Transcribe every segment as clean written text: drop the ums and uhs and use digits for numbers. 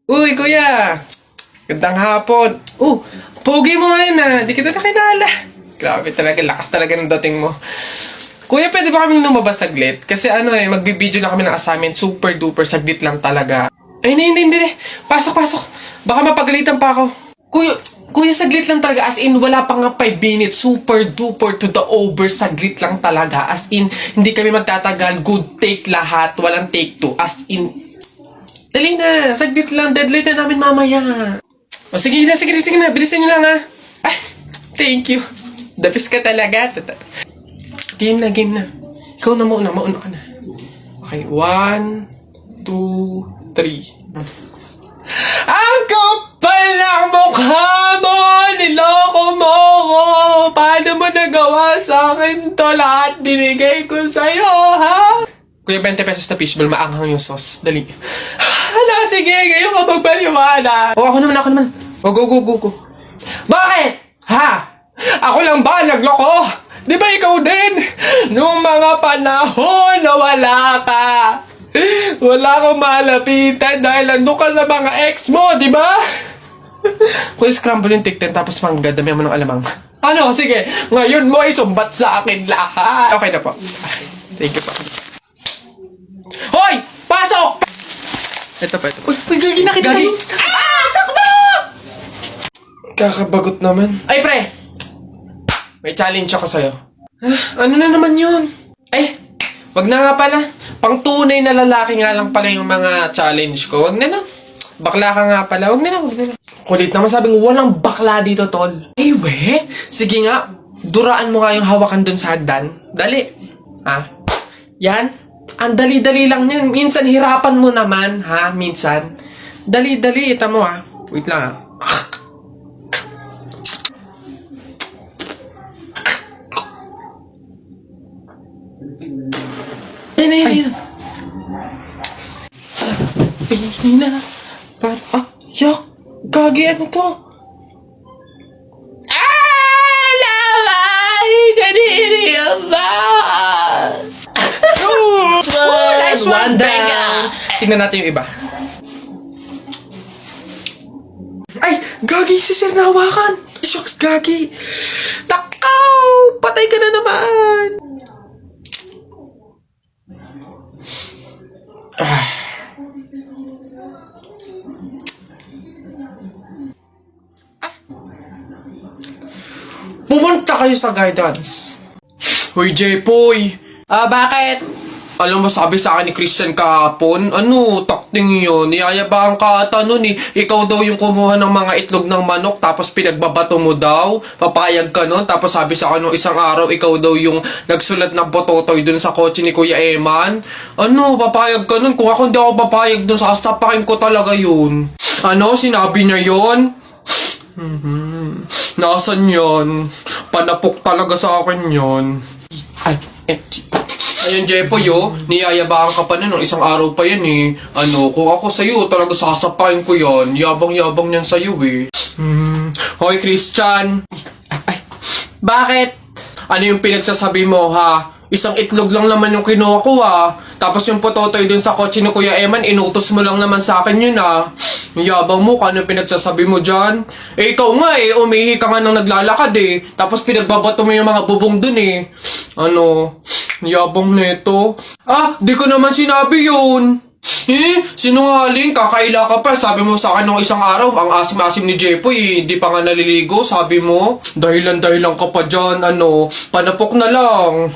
Uy, kuya! Gandang hapon. Pogi mo ngayon Di kita nakilala. Grabe talaga, lakas talaga ng dating mo. Kuya, pwede ba kaming lumabas saglit? Kasi magbibideo na kami ng assignment. Super duper, saglit lang talaga. Ay, hindi. Pasok. Baka mapagalitan pa ako. Kuya, saglit lang talaga. As in, wala pa nga 5 minutes. Super duper to the over. Saglit lang talaga. As in, hindi kami magtatagal. Good take lahat. Walang take 2. As in, dali na. Saglit lang. Deadline na namin mamaya. O sige na. Bilisan nyo lang Ay, thank you. The best ka talaga. Game na. Ikaw na mauna ka na. Okay, 1, 2, 3. Ang kapal ng mukha mo! Niloko mo ko! Paano mo nagawa sa akin to? Lahat binigay ko sa'yo, ha? Kuya, 20 pesos na fishball, maanghang yung sauce. Dali. Hala, sige, ngayon ka magpaliwanag. Ako naman. Go. Bakit? Ha? Ako lang ba nagloko? Di ba ikaw din? Nung mga panahon na wala ka. Wala akong malapitan dahil nandun ka sa mga ex mo, di ba? Kung scramble yung tikten tapos damihan mo ng alamang. Ano? Sige, ngayon mo isumbat sa akin lahat. Okay na po. Thank you po. Hoy! Pasok! Ito pa. Uy, gagi na kita. Takbo! Kakabagot naman. Ay, pre! May challenge ako sa'yo. Ano na naman yun? Ay, wag na nga pala. Pang tunay na lalaki nga lang pala yung mga challenge ko. Wag na lang. Bakla ka nga pala. Wag na lang. Kulit naman, sabi ko, walang bakla dito, tol. Ay, we? Sige nga, duraan mo nga yung hawakan dun sa hagdan. Dali. Yan. Ang dali-dali lang yan. Minsan, hirapan mo naman, ha? Minsan. Dali-dali. Ita mo, ha? Wait lang, ha? Ayun. Sabi na. Yak. Gagi, ano to? Lamay! Kaniriyan ba? Nice one down. Tingnan natin yung iba. Ay! Gagi, si Sir nahawakan. Shucks, Gagi. Takaw! Patay ka na naman. Pumunta kayo sa guidance. Hoy, Jepoy! Bakit? Alam mo, sabi sa akin ni Christian kahapon, takting yun, niyayabang ka ata nun Ikaw daw yung kumuha ng mga itlog ng manok, tapos pinagbabato mo daw, papayag ka nun, tapos sabi sa akin nung isang araw, ikaw daw yung nagsulat ng bototoy dun sa kotse ni Kuya Eman. Papayag ka nun? Kung ako hindi ako papayag dun, sasapakin ko talaga yun. Sinabi niya yun? Nasaan yun? Panapok talaga sa akin yun. Ayun, Jepoy, niyayabang ka pa nung isang araw pa yan kung ako sa'yo, talaga sasapain ko yan. Yabang-yabang yan sa'yo Hoy, Christian! Bakit? Ano yung pinagsasabi mo, ha? Isang itlog lang naman yung kinuha ko, Tapos yung pototoy dun sa kotse ni Kuya Eman, inutos mo lang naman sa akin yun, Yabang mo, ano yung pinagsasabi mo dyan? Ikaw nga umihi ka nga nang naglalakad Tapos pinagbabato mo yung mga bubong dun Yabang neto. Di ko naman sinabi yun. Sinungaling, kakaila ka pa. Sabi mo sa akin nung isang araw, ang asim-asim ni Jepoy, hindi pa nga naliligo, sabi mo. Dahilan ka pa dyan, panapok na lang.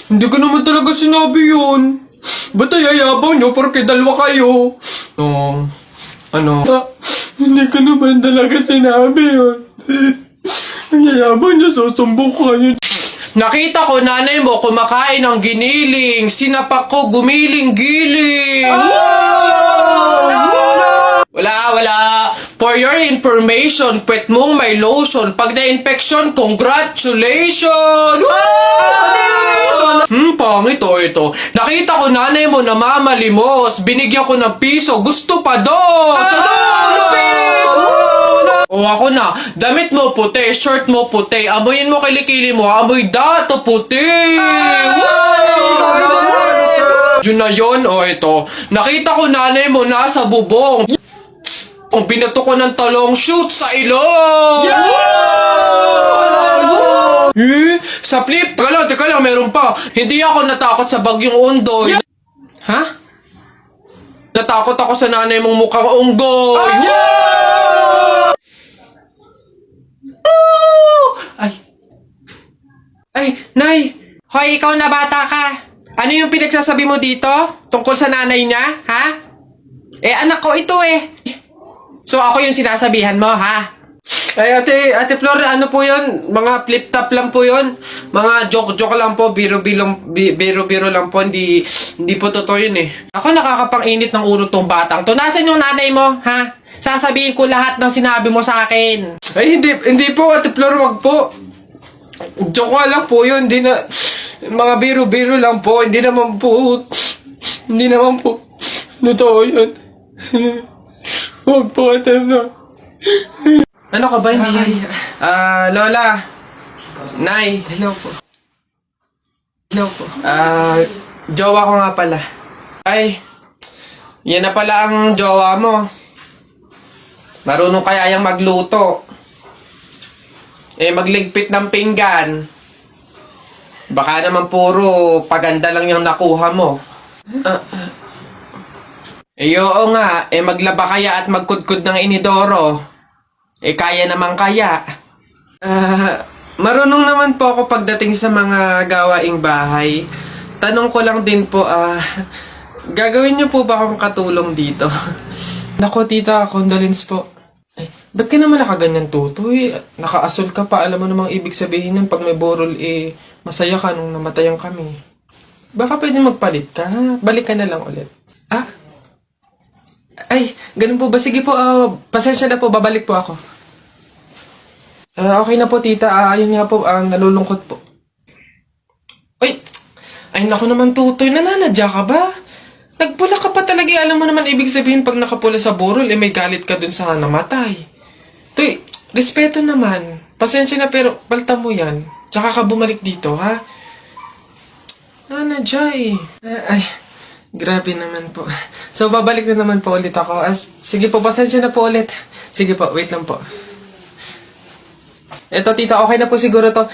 Hindi ko naman talaga sinabi yun. Ba't ayayabang nyo, porque dalawa kayo? Hindi ko naman talaga sinabi yun. Ayayabang nyo, susumbong kayo. Nakita ko nanay mo kumakain ng giniling. Sinapak ko gumiling-giling. Wala. For your information, pwet mong may lotion. Pag na-infection, congratulations! Pangit ito. Nakita ko nanay mo namamalimos. Binigyan ko ng piso. Gusto pa doon. Ako na. Damit mo puti, shirt mo puti, amoyin mo kilikili mo, amoy dato puti. Yun na yun, ito. Nakita ko nanay mo nasa bubong. Ang binato ko ng talong shoot sa ilong! Sa flip, teka lang, meron pa. Hindi ako natakot sa bagyong Ondoy. Ha? Natakot ako sa nanay mong mukhang unggoy. Ay, Nay! Hoy, ikaw na bata ka. Ano yung pinagsasabi mo dito? Tungkol sa nanay niya, ha? Anak ko ito So, ako yung sinasabihan mo, ha? Ay, Ate Flor, ano po yun? Mga flip-top lang po yun. Mga joke-joke lang po. Biro-biro lang po. Hindi po totoo yun Ako nakakapang-init ng ulo tong batang to. Nasaan yung nanay mo, ha? Sasabihin ko lahat ng sinabi mo sa akin. Ay, hindi po, Ate Flor, wag po. Joke lang po yun. Hindi na... Mga biro-biro lang po. Hindi naman po... Totoo yun. Huwag po, Ate Flor. Ano ka ba? Lola. Nay. Hello po. Jowa ko nga pala. Ay, yan na pala ang jowa mo. Marunong kaya yung magluto. Magligpit ng pinggan. Baka naman puro paganda lang yung nakuha mo. Oo nga, maglaba kaya at magkudkod ng inidoro. Kaya naman kaya. Marunong naman po ako pagdating sa mga gawaing bahay. Tanong ko lang din po, gagawin niyo po ba akong katulong dito? Nako, tita, condolence po. Ay, ba't ka naman nakaganyan, tutoy? Nakaasul ka pa, alam mo namang ibig sabihin nun, pag may borol, masaya ka nung namatayan kami. Baka pwede magpalit ka, ha? Balik ka na lang ulit. Ay, ganun po ba? Sige po, pasensya na po, babalik po ako. Okay na po, tita. Ayun nga po, nalulungkot po. Ay, naku naman, tutoy. Nananadya ka ba? Nagpula ka pa talaga. Alam mo naman, ibig sabihin, pag nakapula sa burol, may galit ka dun sa namatay. Tuy, respeto naman. Pasensya na, pero palta mo yan. Tsaka ka bumalik dito, ha? Nanadya Ay, grabe naman po. So, babalik na naman po ulit ako. Sige po, pasensya na po ulit. Sige po, wait lang po. Eto, tita, okay na po siguro to.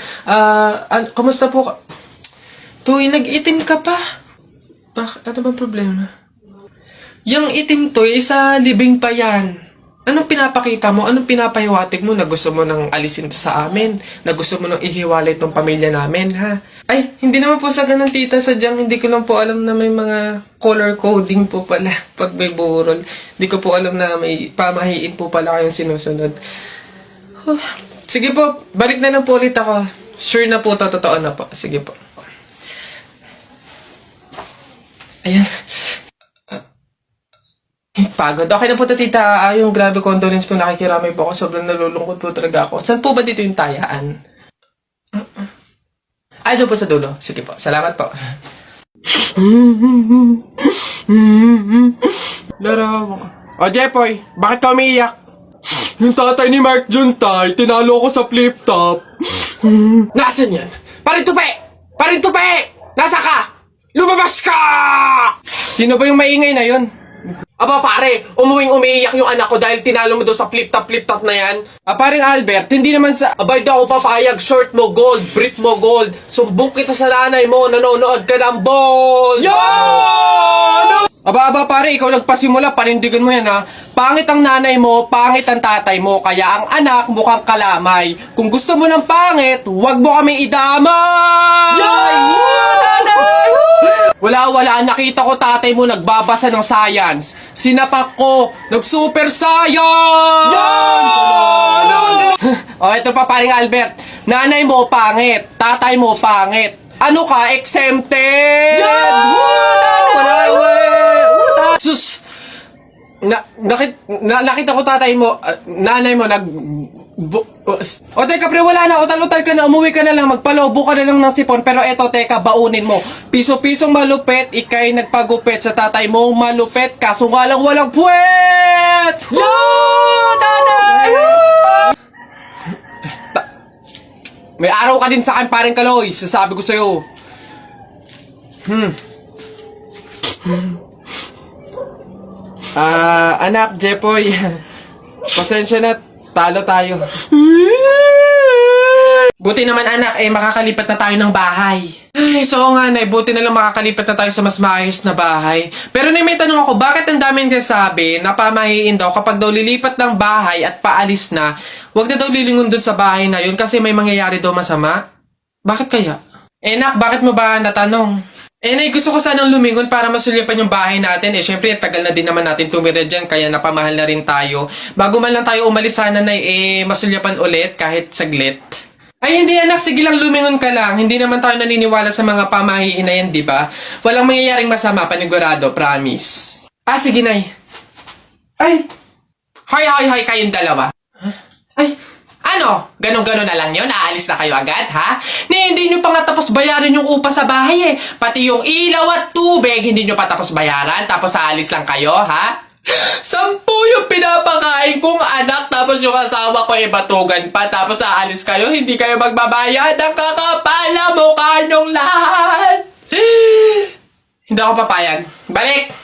Kumusta po ka? Tuy, nag-itim ka pa. Ano bang problema? Yung itim to, sa libing pa yan. Anong pinapakita mo? Anong pinapahiwatig mo na gusto mo nang alisin to sa amin? Na gusto mo nang ihiwalay tong pamilya namin, ha? Ay, hindi naman po sa ganun, tita. Sadyang hindi ko lang po alam na may mga color coding po pala pag may burol. Hindi ko po alam na may pamahiin po pala kayong sinusunod. Sige po, balik na lang po ulit ako. Sure na po, totoo na po. Sige po. Ayan. Pagod. Okay na po to, tita. Yung grabe condolence po, nakikiramay po ako. Sobrang nalulungkot po talaga ako. Saan po ba dito yung tayaan? Doon po sa dulo. Sige po. Salamat po. Laraw ko. Jepoy, bakit ka umiiyak? Yung tatay ni Mark Juntay, tinalo ko sa flip-top. Nasaan yan? Parintupi! Nasa ka? Lumabas ka! Sino ba yung maingay na yun? Aba pare, umiiyak yung anak ko dahil tinalo mo doon sa flip-top na yan. Paring Albert, hindi naman sa... Abay daw ako papayag, short mo gold, brief mo gold. Sumbong kita sa nanay mo, nanonood ka ng ball! Yo! Aba pare, ikaw nagpasimula, panindigan mo yan ha. Pangit ang nanay mo, pangit ang tatay mo, kaya ang anak mukhang kalamay. Kung gusto mo ng pangit, huwag mo kami idamay! Wala, nakita ko tatay mo nagbabasa ng science. Sinapak ko, nag-super science! Ito pa paring Albert. Nanay mo pangit, tatay mo pangit. Ano ka, exempted? Sus! Nakita ko tatay mo, nanay mo, teka pre, wala na, utal-utal ka na, umuwi ka na lang, magpalobo ka na lang ng sipon, pero eto, teka, baunin mo. Piso-pisong malupet, ikay nagpagupit sa tatay mo, malupet, kaso nga lang walang puwet! May araw ka din sa akin, paring Kaloy, sasabi ko sa'yo. Anak, Jepoy, Pasensya na, talo tayo. Buti naman anak, makakalipat na tayo ng bahay. Ay, so nga Nay, buti na lang makakalipat na tayo sa mas maayos na bahay. Pero Nay, may tanong ako, bakit ang daming kasabi na pamahiin daw kapag daw lilipat ng bahay at paalis na, wag na daw lilingon dun sa bahay na yun kasi may mangyayari daw masama? Bakit kaya? Nak, bakit mo ba natanong? Nay, gusto ko sanang lumingon para masulyapan yung bahay natin. Syempre, tagal na din naman natin tumira dyan, kaya napamahal na rin tayo. Bago man lang tayo umalis sana, Nay, masulyapan ulit kahit saglit. Ay, hindi anak. Sige lang, lumingon ka lang. Hindi naman tayo naniniwala sa mga pamahiin na yan, di ba? Walang mangyayaring masama, panigurado, promise. Sige, Nay. Ay! Hoy, kayong dalawa. Ay, ano? Ganon-ganon na lang yun? Aalis na kayo agad, ha? Hindi nyo pa nga tapos bayaran yung upa sa bahay, eh. Pati yung ilaw at tubig, hindi nyo pa tapos bayaran, tapos aalis lang kayo, ha? 10 yung pinapakain kong anak, tapos yung asawa ko batugan pa, tapos aalis kayo, hindi kayo magbabayad. Ang kakapala mukha nyong lahat. Hindi ako papayag. Balik!